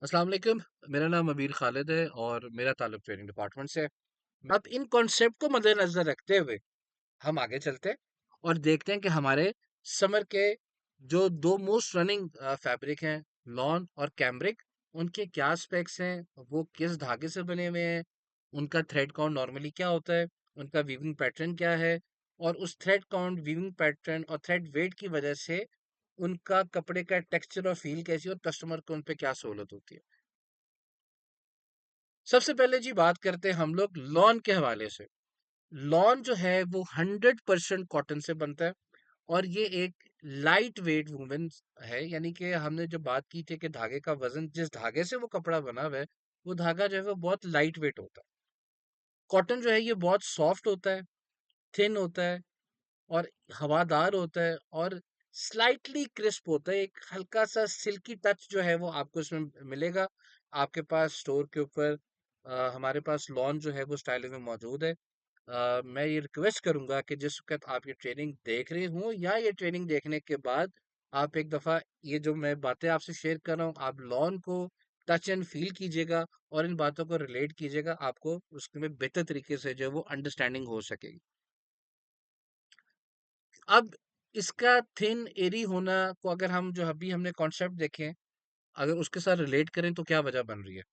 अस्सलाम वालेकुम। मेरा नाम अबीर खालिद है और मेरा ताल्लुक ट्रेनिंग डिपार्टमेंट से है। अब इन कॉन्सेप्ट को मद्देनजर रखते हुए हम आगे चलते हैं और देखते हैं कि हमारे समर के जो दो मोस्ट रनिंग फैब्रिक हैं, लॉन और कैम्ब्रिक, उनके क्या स्पेक्स हैं, वो किस धागे से बने हुए हैं, उनका थ्रेड काउंट नॉर्मली क्या होता है, उनका वीविंग पैटर्न क्या है, और उस थ्रेड काउंट, वीविंग पैटर्न और थ्रेड वेट की वजह से उनका कपड़े का टेक्सचर और फील कैसी है और कस्टमर को उन पे क्या सहूलत होती है। सबसे पहले जी बात करते हैं हम लोग लॉन के हवाले से। लॉन जो है वो 100% कॉटन से बनता है और ये एक लाइट वेट वुवन है। यानी कि हमने जो बात की थी कि धागे का वजन, जिस धागे से वो कपड़ा बना हुआ है, वो धागा जो है वो बहुत लाइट वेट होता है। कॉटन जो है ये बहुत सॉफ्ट होता है, थिन होता है और हवादार होता है और स्लाइटली क्रिस्प होता है। एक हल्का सा सिल्की टच जो है वो आपको इसमें मिलेगा। आपके पास स्टोर के ऊपर हमारे पास लॉन जो है वो स्टाइलिंग में मौजूद है। मैं ये रिक्वेस्ट करूंगा कि जिस वक्त आप ये ट्रेनिंग देख रहे हो या ये ट्रेनिंग देखने के बाद आप एक दफ़ा ये जो मैं बातें आपसे शेयर कर रहा हूँ, आप लॉन को टच एंड फील कीजिएगा और इन बातों को रिलेट कीजिएगा। आपको उसमें बेहतर तरीके से जो है वो अंडरस्टैंडिंग हो सकेगी। अब इसका थिन एरी होना को अगर हम जो अभी हमने कॉन्सेप्ट देखे, अगर उसके साथ रिलेट करें तो क्या वजह बन रही है।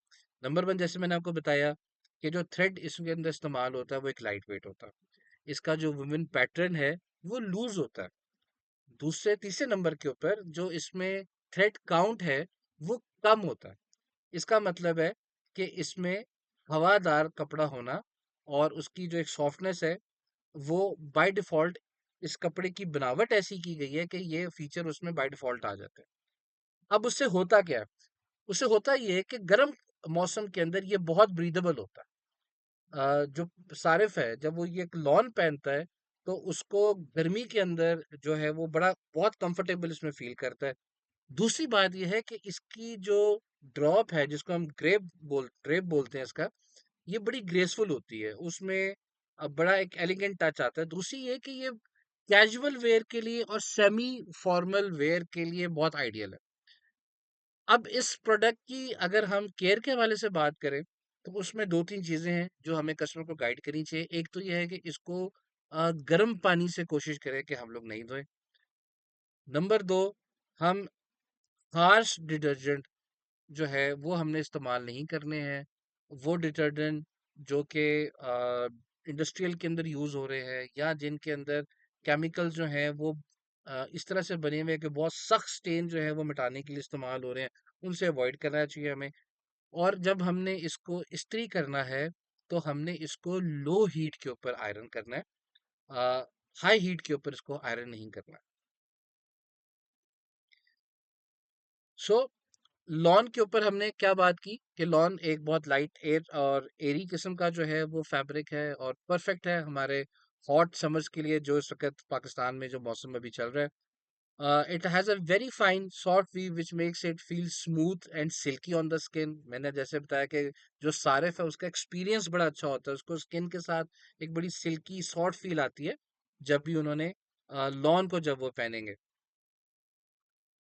नंबर वन, जैसे मैंने आपको बताया कि जो थ्रेड इसके अंदर इस्तेमाल होता है वो एक लाइट वेट होता है। इसका जो वुवन पैटर्न है वो लूज होता है। दूसरे तीसरे नंबर के ऊपर जो इसमें थ्रेड काउंट है वो कम होता है। इसका मतलब है कि इसमें हवादार कपड़ा होना और उसकी जो एक सॉफ्टनेस है वो बाय डिफ़ॉल्ट, इस कपड़े की बनावट ऐसी की गई है कि ये फीचर उसमें बाय डिफ़ॉल्ट आ जाते हैं। अब उससे होता क्या है? उससे होता ये है कि गर्म मौसम के अंदर ये बहुत ब्रीदेबल होता है। जो सारिफ है जब वो ये लॉन पहनता है तो उसको गर्मी के अंदर जो है वो बड़ा बहुत कंफर्टेबल इसमें फ़ील करता है। दूसरी बात ये है कि इसकी जो ड्रॉप है, जिसको हम ड्रेप बोलते हैं इसका, ये बड़ी ग्रेसफुल होती है। उसमें बड़ा एक एलिगेंट टच आता है। दूसरी ये कि ये कैजुअल वेयर के लिए और सेमी फॉर्मल वेयर के लिए बहुत आइडियल है। अब इस प्रोडक्ट की अगर हम केयर के हवाले से बात करें तो उसमें 2-3 चीज़ें हैं जो हमें कस्टमर को गाइड करनी चाहिए। एक तो ये है कि इसको गर्म पानी से कोशिश करें कि हम लोग नहीं धोएँ। नंबर 2, हम हार्श डिटर्जेंट जो है वो हमने इस्तेमाल नहीं करने हैं। वो डिटर्जेंट जो कि इंडस्ट्रियल के अंदर यूज़ हो रहे हैं या जिनके अंदर केमिकल्स जो हैं वो इस तरह से बने हुए हैं कि बहुत सख्त स्टेन जो है वो मिटाने के लिए इस्तेमाल हो रहे हैं, उनसे अवॉइड करना चाहिए हमें। और जब हमने इसको इस्त्री करना है तो हमने इसको लो हीट के ऊपर आयरन करना है। हाई हीट के ऊपर इसको आयरन नहीं करना है। सो लॉन के ऊपर हमने क्या बात की कि लॉन एक बहुत लाइट एयर और एरी किस्म का जो है वो फैब्रिक है और परफेक्ट है हमारे हॉट समर्स के लिए जो इस वक्त पाकिस्तान में जो मौसम अभी चल रहा है। It has a very fine soft weave which makes it feel smooth and silky on the skin. मैंने जैसे बताया कि जो सारिफ है उसका एक्सपीरियंस बड़ा अच्छा होता है, उसको स्किन के साथ एक बड़ी सिल्की सॉफ्ट फील आती है जब भी उन्होंने लॉन को जब वो पहनेंगे।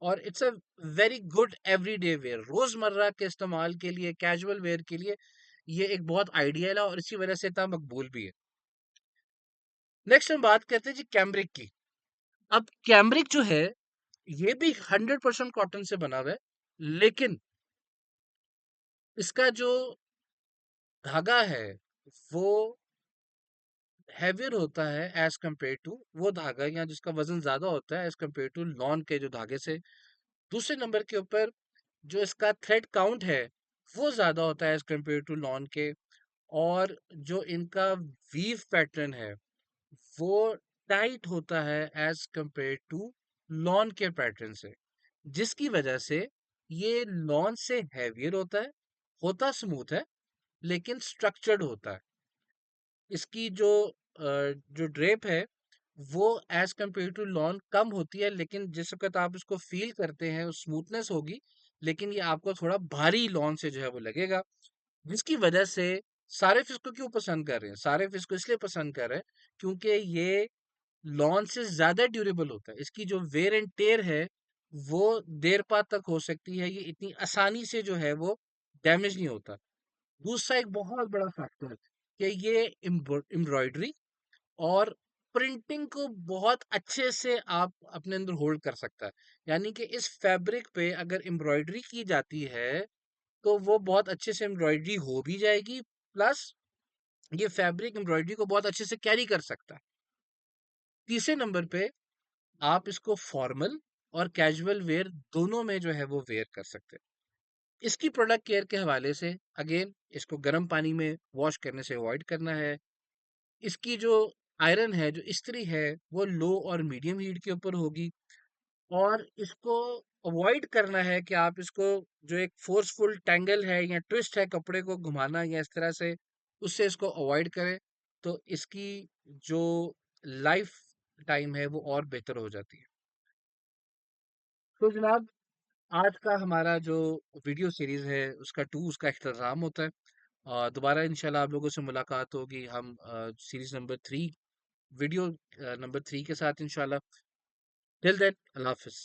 और it's a very good everyday where, रोजमर्रा के इस्तेमाल के लिए, कैजुअल वेयर के लिए ये एक बहुत आइडियल है और इसी वजह से इतना मकबूल भी है। नेक्स्ट हम बात करते हैं जी कैम्ब्रिक की। अब कैम्ब्रिक जो है ये भी 100% कॉटन से बना हुआ है, लेकिन इसका जो धागा है वो हैवियर होता है एज कम्पेयर टू वो धागा या जिसका वजन ज्यादा होता है एज कम्पेयर टू लॉन के जो धागे से। दूसरे नंबर के ऊपर जो इसका थ्रेड काउंट है वो ज़्यादा होता है एज़ कम्पेयर टू लॉन के। और जो इनका वीव पैटर्न है वो टाइट होता है एज़ कम्पेयर टू लॉन के पैटर्न से, जिसकी वजह से ये लॉन से हैवियर होता स्मूथ है लेकिन स्ट्रक्चर्ड होता है। इसकी जो ड्रेप है वो एज कम्पेयर टू लॉन कम होती है, लेकिन जिस वक्त आप इसको फील करते हैं स्मूथनेस होगी, लेकिन ये आपको थोड़ा भारी लॉन से जो है वो लगेगा। जिसकी वजह से सारे इसको क्यों पसंद कर रहे हैं, सारे इसको इसलिए पसंद कर रहे हैं क्योंकि ये लॉन से ज्यादा ड्यूरेबल होता है। इसकी जो वेयर एंड टेयर है वो देर पा तक हो सकती है, ये इतनी आसानी से जो है वो डैमेज नहीं होता। दूसरा एक बहुत बड़ा फैक्टर कि ये एम्ब्रॉयडरी और प्रिंटिंग को बहुत अच्छे से आप अपने अंदर होल्ड कर सकता है। यानी कि इस फैब्रिक पे अगर एम्ब्रॉयडरी की जाती है तो वो बहुत अच्छे से एम्ब्रॉयडरी हो भी जाएगी, प्लस ये फैब्रिक एम्ब्रॉयडरी को बहुत अच्छे से कैरी कर सकता है। तीसरे नंबर पे आप इसको फॉर्मल और कैजुअल वेयर दोनों में जो है वो वेयर कर सकते हैं। इसकी प्रोडक्ट केयर के हवाले से अगेन इसको गर्म पानी में वॉश करने से अवॉइड करना है। इसकी जो आयरन है, जो इस्त्री है, वो लो और मीडियम हीट के ऊपर होगी। और इसको अवॉइड करना है कि आप इसको जो एक फोर्सफुल टैंगल है या ट्विस्ट है कपड़े को घुमाना या इस तरह से, उससे इसको अवॉइड करें। तो इसकी जो लाइफ टाइम है वो और बेहतर हो जाती है। तो जनाब, आज का हमारा जो वीडियो सीरीज है उसका 2 उसका इख्तिताम होता है। दोबारा इंशाल्लाह आप लोगों से मुलाकात होगी हम सीरीज नंबर 3, वीडियो नंबर 3 के साथ इंशाल्लाह। टिल देन, अल्लाह हाफिज।